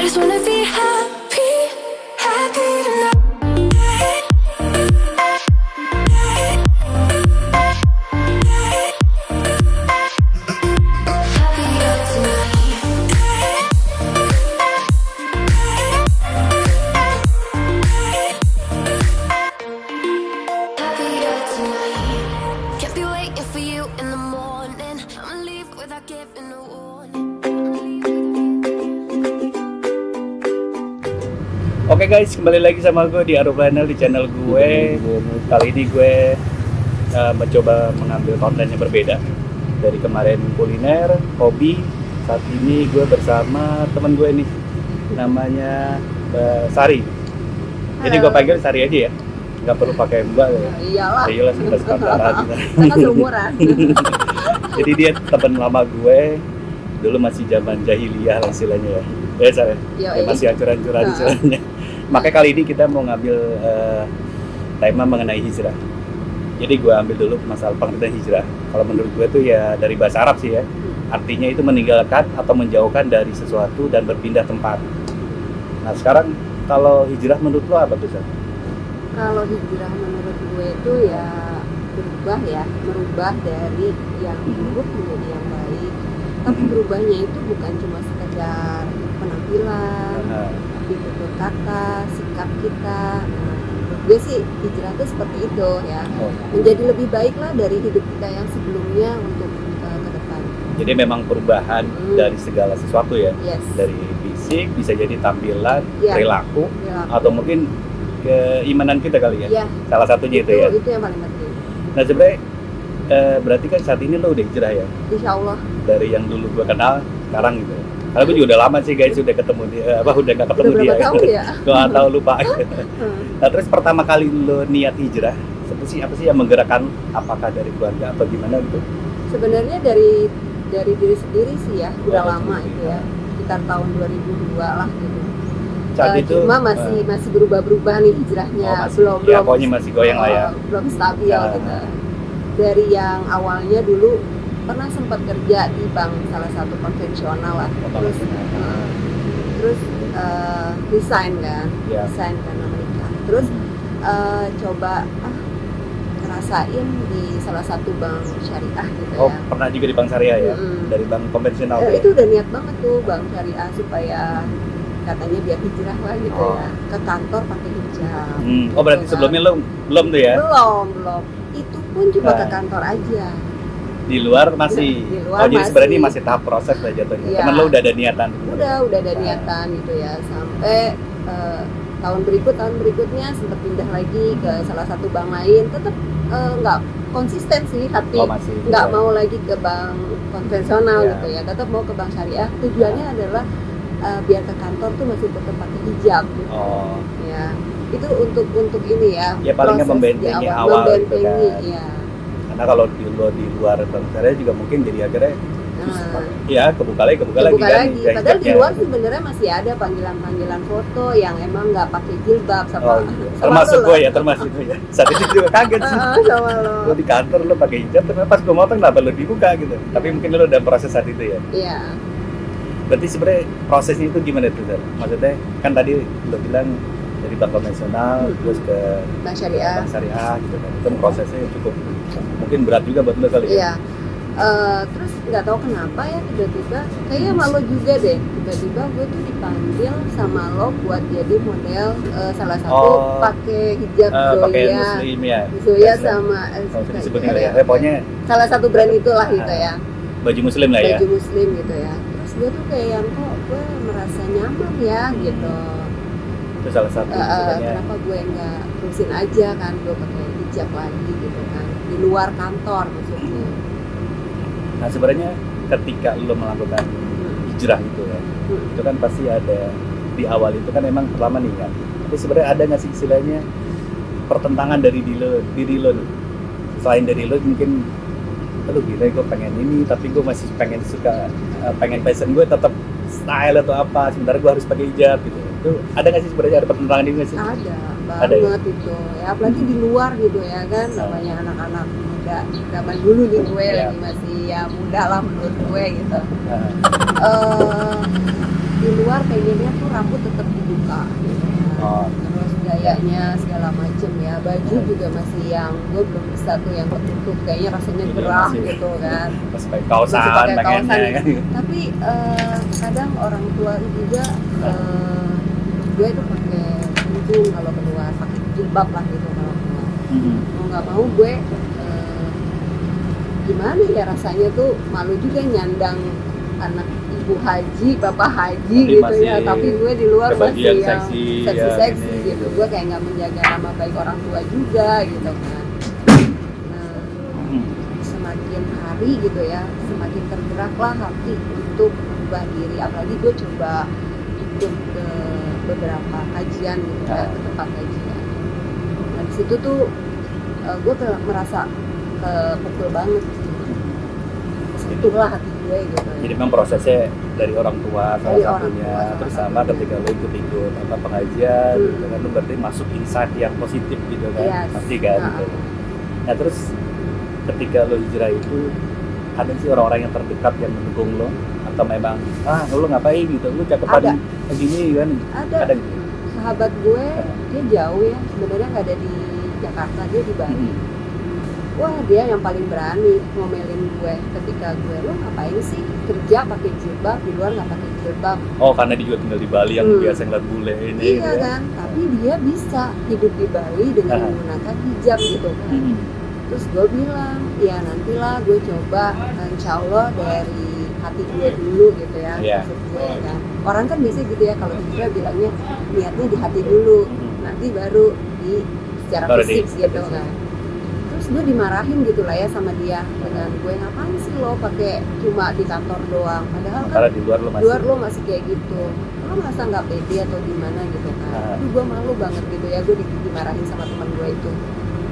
I just wanna be happy, happy tonight. Happier tonight. Can't be waiting for you in the morning. I'ma leave without giving a warning. Oke guys, kembali lagi sama gue di Aeroplanner di channel gue. Kali ini gue mencoba mengambil konten yang berbeda. Dari kemarin kuliner, hobi. Saat ini gue bersama teman gue nih, namanya Sari. Jadi gue panggil Sari aja ya, nggak perlu pakai Mbak ya. Iyalah, sudah sepantaran. kita seumuran. Jadi dia teman lama gue, dulu masih zaman jahiliyah lah istilahnya ya. Ya Sari, masih ancur-ancuran istilahnya. Makanya kali ini kita mau ngambil tema mengenai hijrah. Jadi gue ambil dulu masalah pengertian hijrah. Kalau menurut gue tuh ya dari bahasa Arab sih ya. Artinya itu meninggalkan atau menjauhkan dari sesuatu dan berpindah tempat. Nah sekarang kalau hijrah menurut lo apa tuh Sar? Kalau hijrah menurut gue itu ya merubah dari yang buruk menjadi yang baik. Tapi berubahnya itu bukan cuma sekedar penampilan, tapi tutur kata, sikap kita. Nah, menurut gue sih hijrah itu seperti itu ya, menjadi lebih baik lah dari hidup kita yang sebelumnya untuk ke depan. Jadi memang perubahan dari segala sesuatu ya, Yes. dari fisik bisa jadi tampilan, Ya. perilaku, atau mungkin keimanan kita kali ya. Ya, Salah satunya itu ya. Itu yang paling penting. Nah sebenarnya berarti kan saat ini lo udah hijrah ya, Insya Allah. dari yang dulu gue kenal sekarang gitu. Karena gue juga udah lama sih guys, udah ketemu dia, udah nggak ketemu Udah dia. berapa tahun ya? Gue nggak tahu, lupa. Nah terus pertama kali lo niat hijrah, apa sih yang menggerakkan? Apakah dari keluarga atau gimana gitu? Sebenarnya dari diri sendiri sih ya, udah dari lama sendiri. itu ya, sekitar tahun 2002 lah gitu. Saat itu Cuma masih berubah-berubah nih hijrahnya, ya pokoknya masih goyang lah ya. belum stabil Nah. gitu. Dari yang awalnya dulu pernah sempat kerja di bank salah satu konvensional lah, terus resign kan, Ya. resign karena menikah. Terus coba ngerasain di salah satu bank syariah gitu Oh ya. pernah juga di bank syariah ya, dari bank konvensional ya? Itu udah niat banget tuh bank syariah supaya katanya biar hijrah lah gitu ya, ke kantor pakai hijab. Oh berarti Gitu sebelumnya lo belum tuh ya? belum itu pun cuma ke Nah. kantor aja. Di luar masih, Di luar jadi sebenarnya ini masih. masih tahap proses lah jatuhnya. Iya. Temen lo udah ada niatan? Udah ada niatan gitu ya, sampai tahun berikutnya sempat pindah lagi ke salah satu bank lain, tetap nggak konsisten sih, tapi masih nggak ya. mau lagi ke bank konvensional Iya. gitu ya, tetap mau ke bank syariah. Tujuannya adalah biar ke kantor tuh masih tetap pakai hijab gitu. Ya itu untuk ini ya, Ya, paling nggak proses membentengi di awal gitu membentengi kan. ya. Karena kalau di luar bank syariah juga mungkin jadi akhirnya ya kebuka lagi Buka kan. lagi. ya, Padahal di hijabnya. luar sebenarnya masih ada panggilan foto yang emang nggak pakai jilbab sama Termasuk lo gue lah. ya, termasuk gue ya. Saat itu juga kaget sih. Sama lo. Lo di kantor lo pakai hijab, ternyata pas gue motong kenapa lo dibuka gitu. Tapi mungkin lo udah proses saat itu ya. Iya. Berarti sebenarnya prosesnya itu gimana tuh Zar? Maksudnya kan tadi lo bilang dari bank konvensional terus ke Bank syariah. bank syariah gitu kan. Itu prosesnya cukup mungkin berat juga buat lo kali ya. Iya. Terus nggak tahu kenapa ya tiba-tiba kayaknya sama lo juga deh, tiba-tiba gue tuh dipanggil sama lo buat jadi model salah satu pakai hijab Pakai Zoya muslim ya. Zoya sama Disebutnya kali ya. Pokoknya salah satu brand itulah gitu ya, baju muslim lah ya. baju muslim gitu ya. Terus gue tuh kayak yang kok gue merasa nyaman ya gitu. Itu salah satu sebenarnya. Kenapa gue nggak terusin aja kan, gue pakai hijab lagi gitu kan di luar kantor maksudnya. Nah sebenarnya ketika lo melakukan hijrah itu ya, itu kan pasti ada di awal itu kan emang pertama nih kan. Tapi sebenarnya ada nggak sih istilahnya pertentangan dari diri lo nih? Selain dari lo mungkin, aduh gila gue pengen ini, tapi gue masih pengen passion gue tetap style atau apa, sementara gue harus pakai hijab gitu. Itu ada nggak sih sebenarnya, ada pertentangan ini nggak sih? Ada Ada ya? banget itu ya, apalagi di luar gitu ya kan, namanya anak-anak muda zaman dulu nih gue Iya. lagi masih ya muda lah menurut gue gitu. Nah, di luar pengennya tuh rambut tetap dibuka gitu kan. Terus gayanya segala macem ya, baju juga masih yang gue belum bisa tuh yang tertutup, kayaknya rasanya gerah gitu kan. Masih pakai kaosan kan. Tapi kadang orang tua juga gue itu pakai ujung kalau keluar, pakai jilbab lah gitu kalau keluar. Mau nggak mau gue gimana ya, rasanya tuh malu juga nyandang anak ibu haji, bapak haji gitu ya, tapi gue di luar masih yang seksi gitu. Gue kayak nggak menjaga nama baik orang tua juga gitu kan. Nah, semakin hari gitu ya, semakin tergeraklah hati untuk ubah diri. Apalagi gue coba ikut ke beberapa kajian gitu ya, ke tempat kajian. Nah di situ tuh gue merasa kepukul banget, sentuhlah hati gue gitu. Jadi memang prosesnya dari orang tua salah satunya, terus sama ketika lo ikut pengajian, gitu kan, lo berarti masuk insight yang positif gitu kan, pasti kan. Gitu. Nah terus ketika lo hijrah itu ada sih orang-orang yang terdekat yang mendukung lo, atau memang lo ngapain gitu, lo cakepan begini kan? Ada gitu. Sahabat gue dia jauh ya, sebenarnya nggak ada di Jakarta, dia di Bali. Wah, dia yang paling berani ngomelin gue ketika gue, lo ngapain sih kerja pakai jilbab, di luar nggak pakai jilbab. Oh, karena dia juga tinggal di Bali yang biasa ngeliat bule ini. Iya kan, tapi dia bisa hidup di Bali dengan menggunakan hijab gitu kan. Terus gue bilang, ya nantilah gue coba, insya Allah dari hati gue dulu gitu ya. Maksud gue kan, orang kan biasanya gitu ya, kalau hijrah bilangnya niatnya di hati dulu, nanti baru di secara fisik gitu kan. Terus gue dimarahin gitu lah ya sama dia, dengan gue ngapain sih lo pakai cuma di kantor doang, padahal kan di luar lo masih kayak gitu, lo masa nggak pede atau gimana gitu kan. Tapi gue malu banget gitu ya, gue dimarahin sama teman gue itu.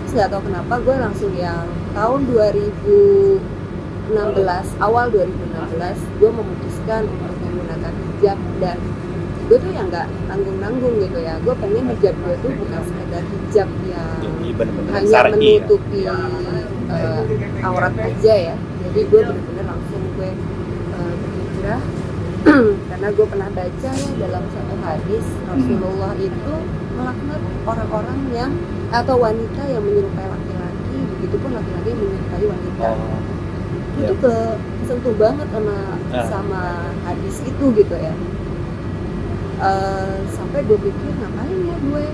Terus nggak tahu kenapa gue langsung yang tahun 2016, awal 2016 gue memutuskan untuk menggunakan hijab, dan gue tuh yang nggak nanggung gitu ya. Gue pengen hijab gue tuh bukan sekedar hijab yang hanya menutupi aurat aja ya. Jadi gue benar-benar langsung gue berhijrah karena gue pernah baca ya dalam satu hadis, Rasulullah itu melaknat orang-orang yang atau wanita yang menyerupai laki-laki, begitupun laki-laki yang menyerupai wanita. Itu kesentuh banget sama hadis itu gitu ya. Sampai gue pikir ngapain ya gue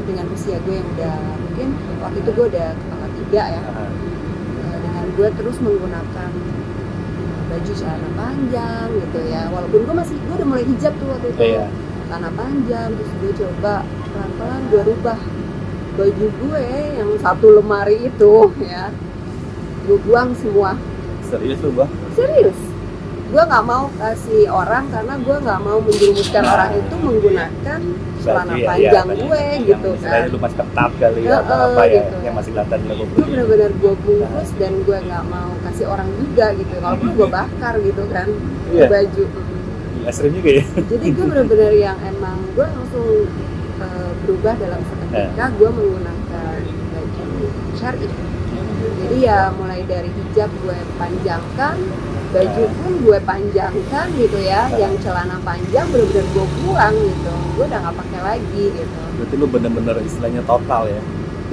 dengan usia gue yang udah mungkin waktu itu gue udah kepala 3 ya, dengan gue terus menggunakan baju celana panjang gitu ya, walaupun gue udah mulai hijab tuh waktu itu, celana panjang. Terus gue coba pelan-pelan gue rubah baju gue yang satu lemari itu ya, gue buang semua. Serius lu Bang? Serius. Gue nggak mau kasih orang karena gue nggak mau menjerumuskan orang itu menggunakan celana panjang gue gitu kan. Lu masih ketat kali ya, atau apa ya, gitu. Yang masih kelihatan lo. Gue benar-benar gue bungkus dan gue nggak mau kasih orang juga gitu. Kalau gue bakar gitu kan baju. Ekstrim juga ya. Jadi gue benar-benar yang emang gue langsung berubah dalam seketika. Gue menggunakan baju syar'i. Jadi ya mulai dari hijab gue panjangkan, baju pun gue panjangkan gitu ya, yang celana panjang bener-bener gue buang gitu, gue udah nggak pakai lagi gitu. Berarti lu bener-bener istilahnya total ya?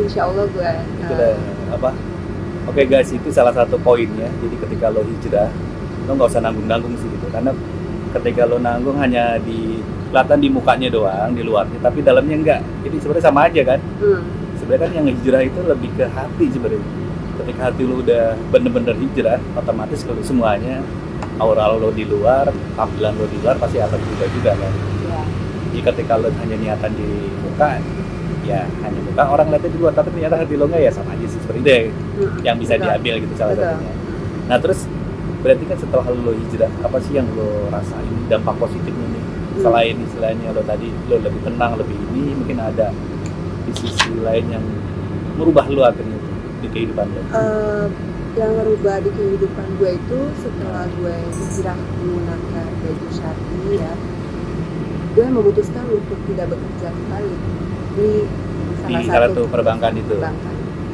Insya Allah gue. Oke guys, itu salah satu poinnya. Jadi ketika lo hijrah, lo nggak usah nanggung-nanggung sih gitu, karena ketika lo nanggung hanya kelihatan di mukanya doang, di luarnya, tapi dalamnya enggak. Jadi sebenarnya sama aja kan? Sebenarnya kan yang hijrah itu lebih ke hati sebenarnya. Ketika hati lo udah bener-bener hijrah, otomatis kalau semuanya aura lo di luar, tampilan lo di luar pasti akan berubah juga kan. Jadi ketika lo hanya niatan di muka, ya hanya muka, orang lihatnya di luar, tapi ternyata hati lo nggak, ya sama aja sih seperti itu yang bisa diambil gitu salah satunya. Nah terus berarti kan setelah lo hijrah, apa sih yang lo rasain dampak positifnya nih? Selain istilahnya lo tadi lo lebih tenang, lebih ini, mungkin ada di sisi lain yang merubah lo akhirnya di kehidupan lo? Yang merubah di kehidupan gue itu setelah gue hijrah menggunakan baju syar'i ya, gue memutuskan untuk tidak bekerja kembali di salah satu perbankan itu.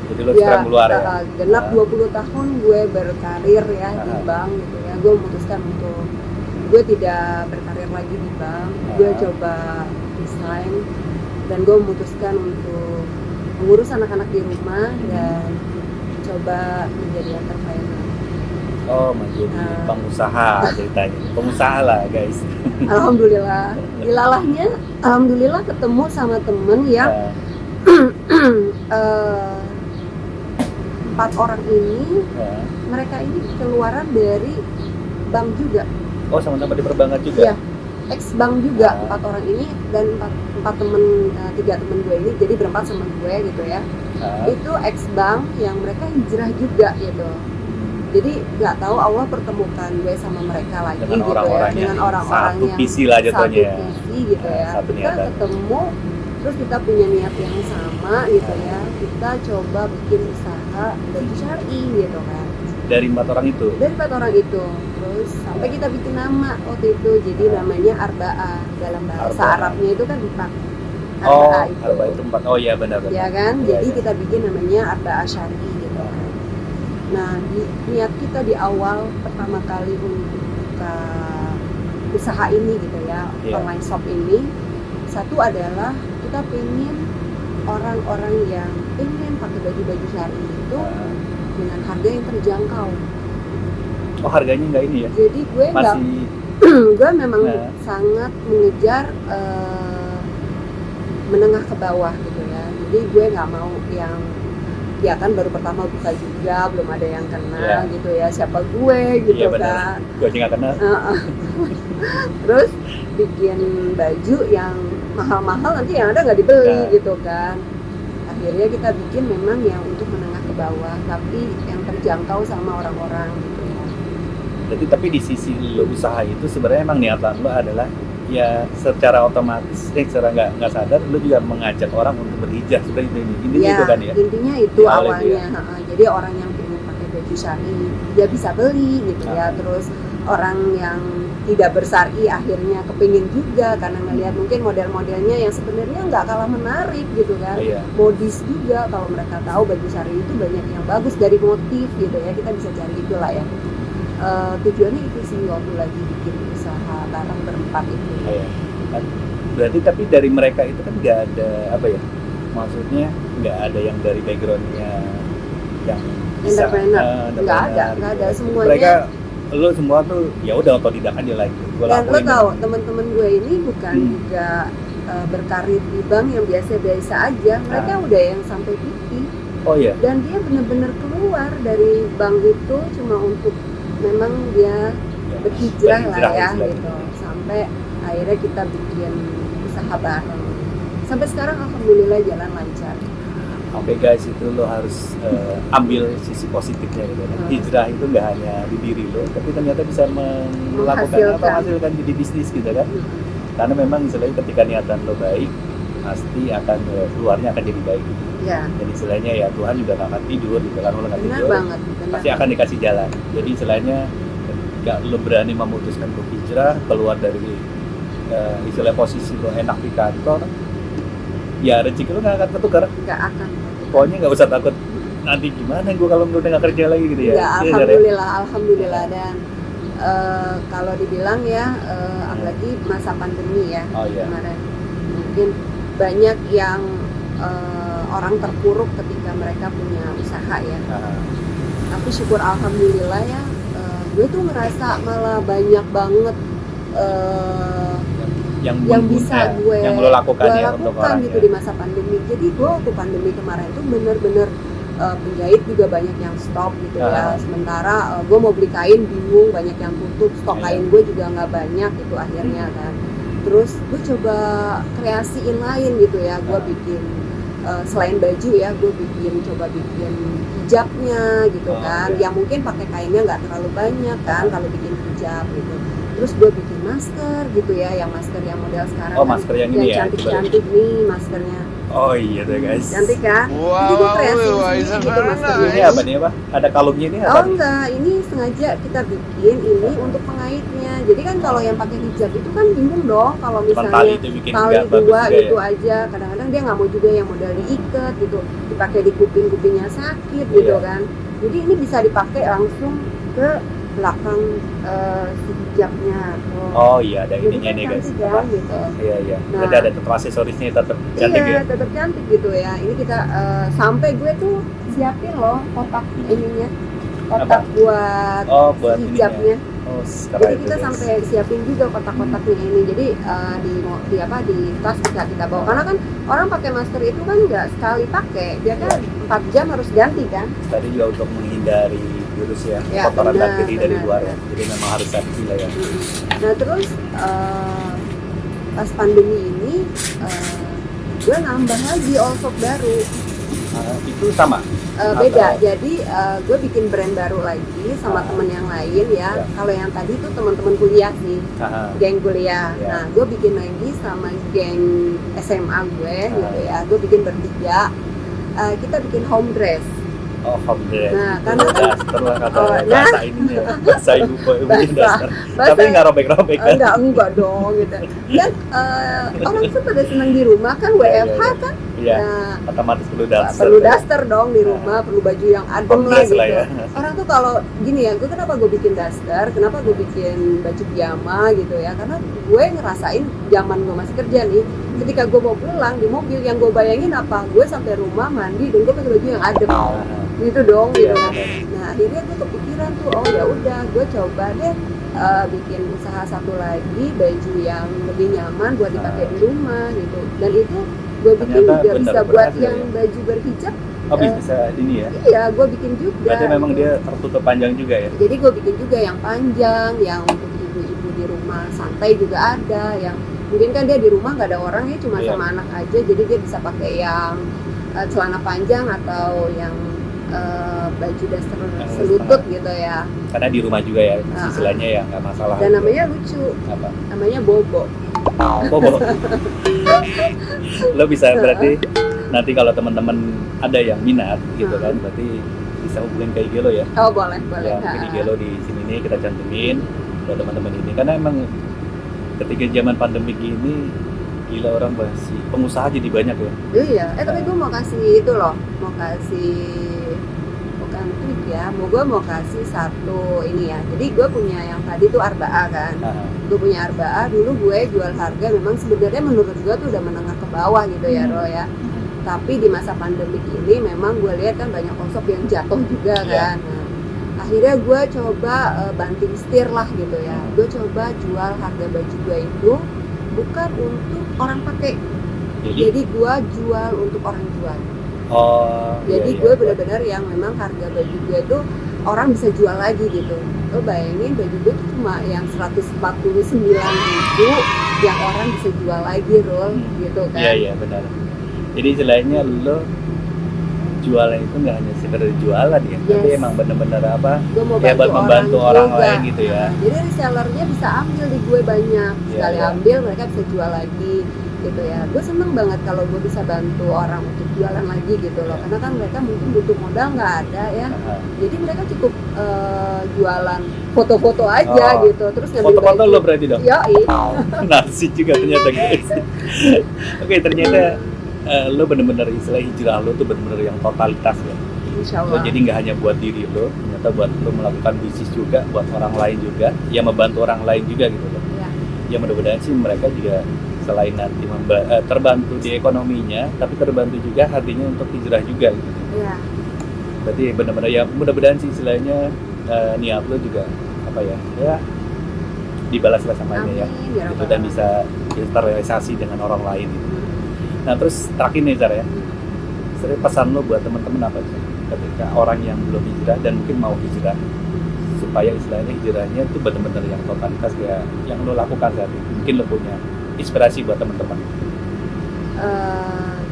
Jadi lo sekarang keluar ya? Genap 20 tahun gue berkarir ya di bank gitu ya, gue memutuskan untuk gue tidak berkarir lagi di bank, gue coba resign dan gue memutuskan untuk mengurus anak-anak di rumah dan coba menjadi entrepreneur. Oh, menjadi pengusaha ceritanya. Pengusaha lah, guys. Alhamdulillah. Dilalahnya, alhamdulillah ketemu sama temen yang 4 orang ini, mereka ini keluaran dari bank juga. Oh, sama-sama di perbankan juga? Iya, ex bank juga. 4 orang ini dan 4 temen, 3 temen gue ini, jadi berempat sama gue gitu ya. Itu ex bank yang mereka hijrah juga gitu. Jadi nggak tahu Allah pertemukan gue sama mereka lagi dengan gitu orang-orang ya, dengan orang-orang satu yang visi lah jatuhnya. satu visi gitu ya. Satu Kita niatan. ketemu, terus kita punya niat yang sama gitu ya. Kita coba bikin usaha baju syar'i gitu kan. Dari 4 orang itu? Dari 4 orang itu. Terus sampai kita bikin nama waktu itu. Jadi namanya Arba'ah. Dalam bahasa Arabnya itu kan 4. Arba'ah itu 4. Oh iya benar. Ya kan? Ya, jadi ya. kita bikin namanya Arba'ah Syar'i gitu kan. Nah, niat kita di awal pertama kali untuk buka usaha ini gitu ya, online shop ini, satu adalah kita pengen orang-orang yang pengen pakai baju-baju syar'i itu dengan harga yang terjangkau. Oh, harganya nggak ini ya? Jadi gue nggak, gue memang sangat mengejar menengah ke bawah gitu ya. Jadi gue nggak mau yang ya kan baru pertama buka juga, belum ada yang kenal gitu ya, siapa gue gitu kan. Gue aja nggak kenal. Terus bikin baju yang mahal-mahal nanti yang ada nggak dibeli gitu kan. Akhirnya kita bikin memang yang untuk menengah ke bawah, tapi yang terjangkau sama orang-orang gitu ya. Jadi tapi di sisi lo usaha itu sebenarnya emang niatan lo adalah ya secara otomatis, secara nggak sadar lo juga mengajak orang untuk berhijrah. Sudah intinya itu kan ya? Intinya itu awalnya. Jadi orang yang pengen pakai baju syar'i dia bisa beli gitu ya. Terus orang yang tidak bersyar'i akhirnya kepingin juga karena ngelihat mungkin model-modelnya yang sebenarnya nggak kalah menarik gitu kan. Modis juga, kalau mereka tahu baju syar'i itu banyak yang bagus dari motif gitu ya, kita bisa cari itulah ya. Tujuannya itu sih waktu lagi bikin usaha bareng berempat itu. Berarti tapi dari mereka itu kan nggak ada apa ya, maksudnya nggak ada yang dari backgroundnya yang entrepreneur, nggak ada semuanya. Mereka lo semua tuh ya udah otodidak aja lagi. Dan lo tahu teman-teman gue ini bukan juga berkarir di bank yang biasa-biasa aja, mereka udah yang sampai PT. Oh iya. Dan dia benar-benar keluar dari bank itu cuma untuk memang dia berhijrah lah ya gitu. Sampai akhirnya kita bikin usaha bareng. Sampai sekarang alhamdulillah jalan lancar. Oke guys, itu lo harus ambil sisi positifnya gitu. Hijrah itu nggak hanya di diri lo, tapi ternyata bisa menghasilkan jadi bisnis gitu kan. Karena memang istilahnya ketika niatan lo baik, pasti akan keluarnya akan jadi baik gitu. Jadi istilahnya ya Tuhan juga nggak akan tidur gitu kan, lo nggak tidur banget, pasti akan dikasih jalan. Jadi istilahnya ketika lo berani memutuskan untuk hijrah keluar dari istilah posisi lo enak di kantor, ya rezeki lo nggak akan ketukar. Nggak akan. Pokoknya nggak usah takut nanti gimana gue kalau udah nggak kerja lagi gitu ya. Alhamdulillah dan kalau dibilang ya apalagi masa pandemi ya kemarin mungkin banyak yang orang terpuruk ketika mereka punya usaha ya. Tapi syukur alhamdulillah ya, gue tuh ngerasa malah banyak banget yang bisa yang lo lakukan untuk orang gitu di masa pandemi. Jadi gue waktu pandemi kemarin tuh bener-bener penjahit juga banyak yang stop gitu ya. Sementara gue mau beli kain bingung, banyak yang tutup, stok kain gue juga nggak banyak gitu akhirnya kan. Terus gue coba kreasiin lain gitu ya, gue bikin selain baju ya, gue coba bikin hijabnya gitu kan, yang mungkin pakai kainnya nggak terlalu banyak kan kalau bikin hijab gitu. Terus gue bikin masker gitu ya, yang masker yang model sekarang masker yang ini ya, cantik-cantik nih maskernya. Oh iya tuh guys, cantik kan? Jadi gue kreasi sendiri gitu maskernya. Ini apa nih, ada kalungnya ini apa? Oh enggak, ini sengaja kita bikin ini untuk pengaitnya. Jadi kan kalau yang pakai hijab itu kan bingung dong kalau misalnya tali dua gitu aja. Kadang-kadang dia nggak mau juga yang model diikat gitu, dipakai di kupingnya sakit gitu kan. Jadi ini bisa dipakai langsung ke belakang si hijabnya. Oh iya, ada Jadi ininya kan nih guys. cantik kan gitu. Iya. Nah, Berarti ada tetap aksesorisnya tetap cantik iya, ya. tetap cantik gitu ya. Ini kita sampai gue tuh siapin loh kotak ininya, kotak buat Buat si hijabnya. Oh, Jadi kita sampai siapin juga kotak-kotaknya ini. Jadi di tas bisa kita bawa. Karena kan orang pakai masker itu kan nggak sekali pakai, dia kan 4 jam harus ganti kan. Tadi juga untuk menghindari virus ya, Ya, kotoran benar, bakteri dari benar. luar ya. Jadi memang harus hati lah ya. Nah terus pas pandemi ini gue nambah lagi all shop baru. Itu sama. Beda, jadi gue bikin brand baru lagi sama temen yang lain ya. Ya. Kalau yang tadi tuh teman-teman kuliah sih, geng kuliah. Ya. Nah gue bikin lagi sama geng SMA gue gitu ya. Gue bikin bertiga. Kita bikin home dress. Oh, home dress. Nah, karena daster lah kata nah. bahasa ininya, bahasa ibu bikin daster. bahasa- Tapi nggak robek-robek kan? Enggak dong gitu. Dan orang tuh pada senang di rumah kan, WFH kan. Iya. Nah, Otomatis perlu daster. perlu daster dong di rumah, perlu baju yang adem Home lah dress gitu. lah ya. Orang tuh kalau gini ya, gue kenapa gue bikin daster, kenapa gue bikin baju piyama gitu ya, karena gue ngerasain zaman gue masih kerja nih, ketika gue mau pulang di mobil, yang gue bayangin apa, gue sampai rumah mandi dan gue pakai baju yang adem gitu dong gitu kan. Nah akhirnya gue kepikiran tuh, oh ya udah gue coba deh bikin usaha satu lagi, baju yang lebih nyaman buat dipakai di rumah gitu. Dan itu gue bikin Ternyata juga benar, bisa buat berhasil yang ya? baju berhijab. Oh, bisa ini ya. Iya, gue bikin juga. Berarti memang gitu. dia tertutup panjang juga ya. Jadi gue bikin juga yang panjang, yang untuk ibu-ibu di rumah santai juga ada. Yang mungkin kan dia di rumah nggak ada orang ya, cuma Iya. sama anak aja. Jadi dia bisa pakai yang celana panjang atau yang baju daster selutut gitu ya. Karena di rumah juga ya, istilahnya ya nggak masalah. Dan namanya lucu, apa? namanya Bobo. Bobo. Lo bisa berarti nanti kalau teman-teman ada yang minat gitu kan, berarti bisa hubungin ke IG lo ya. Oh boleh. Ya, mungkin IG lo di sini nih kita cantumin buat teman-teman ini. Karena emang ketika zaman pandemi gini, gila orang masih pengusaha jadi banyak ya. Iya, tapi gue mau kasih itu loh, mau kasih bukan trik ya, gue mau kasih satu ini ya. Jadi gue punya yang tadi tuh Arbaa kan. Gue punya Arbaa, dulu gue jual harga memang sebenarnya menurut gue tuh udah menengah ke bawah gitu ya Ro ya. Tapi di masa pandemi ini memang gue lihat kan banyak konsep yang jatuh juga kan. Nah, akhirnya gue coba banting setir lah gitu ya. Gue coba jual harga baju gue itu bukan untuk orang pakai. Jadi gue jual untuk orang jual. Oh. Jadi iya, gue benar-benar yang memang harga baju gue tuh orang bisa jual lagi gitu. Lo bayangin baju gue tuh cuma yang 149.000 yang orang bisa jual lagi Rol gitu kan. Iya benar. Jadi istilahnya lo jualan itu nggak hanya sekedar jualan ya, tapi emang benar-benar apa? Gue mau ya buat membantu orang juga. lain gitu ya. Nah, jadi resellernya bisa ambil di gue banyak. Sekali ambil mereka bisa jual lagi gitu ya. Gue seneng banget kalau gue bisa bantu orang untuk jualan lagi gitu loh. Karena kan mereka mungkin butuh modal nggak ada ya. Jadi mereka cukup jualan foto-foto aja gitu. Terus ngambil foto-foto baju. lo berarti dong? Yoi. Nasi juga ternyata guys. Oke, ternyata lo bener-bener istilah hijrah lo tuh bener-bener yang totalitas ya. Insya Lo Allah. jadi nggak hanya buat diri lo, ternyata buat lo melakukan bisnis juga, buat orang lain juga, ya membantu orang lain juga gitu loh. Ya. Ya mudah-mudahan sih mereka juga selain nanti terbantu di ekonominya, tapi terbantu juga hatinya untuk hijrah juga gitu. Iya. Berarti benar-benar ya mudah-mudahan sih istilahnya niat lo juga apa ya dibalas lah sama ini ya, gitu, dan bisa terrealisasi dengan orang lain gitu. Nah terus terakhir nih Zara ya, sebenarnya pesan lo buat teman-teman apa sih ketika orang yang belum hijrah dan mungkin mau hijrah, supaya istilahnya hijrahnya itu benar-benar yang totalitas ya yang lo lakukan saat ini. Mungkin lo punya inspirasi buat teman-teman.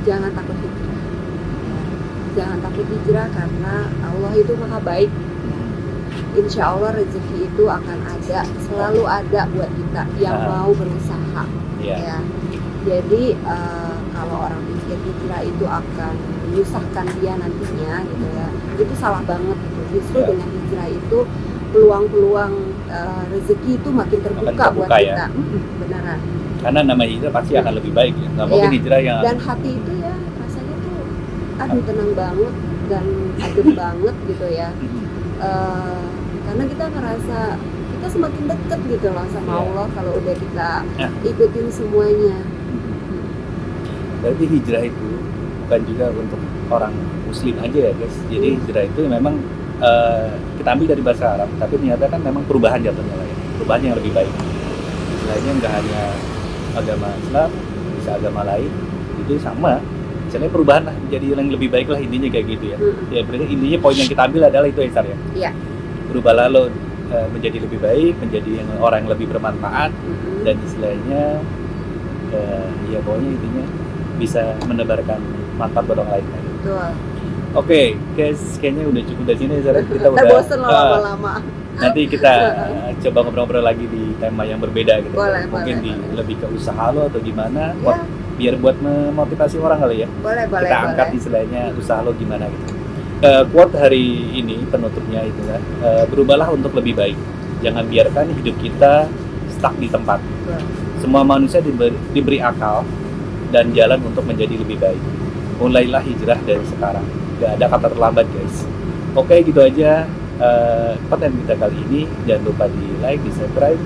Jangan takut hijrah. Jangan takut hijrah karena Allah itu maha baik. Insya Allah rezeki itu akan ada, selalu ada buat kita yang mau berusaha. Ya. Jadi kalau orang pikir hijrah itu akan menyusahkan dia nantinya gitu ya, itu salah banget gitu. Justru dengan hijrah itu peluang-peluang rezeki itu makin terbuka buat kita. Beneran. Karena nama hijrah pasti akan lebih baik ya. Nggak mungkin hijrah yang dan hati itu ya rasanya tuh aduh tenang banget dan adem banget gitu ya. karena kita ngerasa kita semakin dekat gitu loh sama Iya. Allah kalau udah kita Ya. ikutin semuanya. Berarti hijrah itu bukan juga untuk orang muslim aja ya guys. Jadi hijrah itu memang kita ambil dari bahasa Arab, tapi ternyata kan memang perubahan jatuhnya lah ya, perubahan yang lebih baik. Istilahnya nggak hanya agama Islam, bisa agama lain, itu sama. Misalnya perubahan lah, menjadi yang lebih baik lah, intinya kayak gitu ya. Ya berarti intinya poin yang kita ambil adalah itu ya Sar ya. Iya. Berubahlah lo menjadi lebih baik, menjadi orang yang lebih bermanfaat, dan istilahnya ya pokoknya intinya bisa menebarkan manfaat buat orang lain. Betul. Oke, guys, kayaknya udah cukup dari sini Zara. Kita Kita bosen loh lama-lama. nanti kita coba ngobrol-ngobrol lagi di tema yang berbeda gitu. Boleh, Mungkin boleh. lebih ke usaha lo atau gimana, Ya. biar buat memotivasi orang kali ya. Boleh, Kita angkat istilahnya usaha lo gimana gitu. Quote hari ini penutupnya itu kan, berubahlah untuk lebih baik. Jangan biarkan hidup kita stuck di tempat. Betul. Semua manusia diberi akal dan jalan untuk menjadi lebih baik. Mulailah hijrah dari sekarang. Gak ada kata terlambat guys. Oke, gitu aja konten kita kali ini. Jangan lupa di like, di subscribe.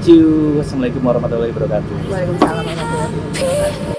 Ciao. Assalamualaikum warahmatullahi wabarakatuh. Waalaikumsalam warahmatullahi wabarakatuh.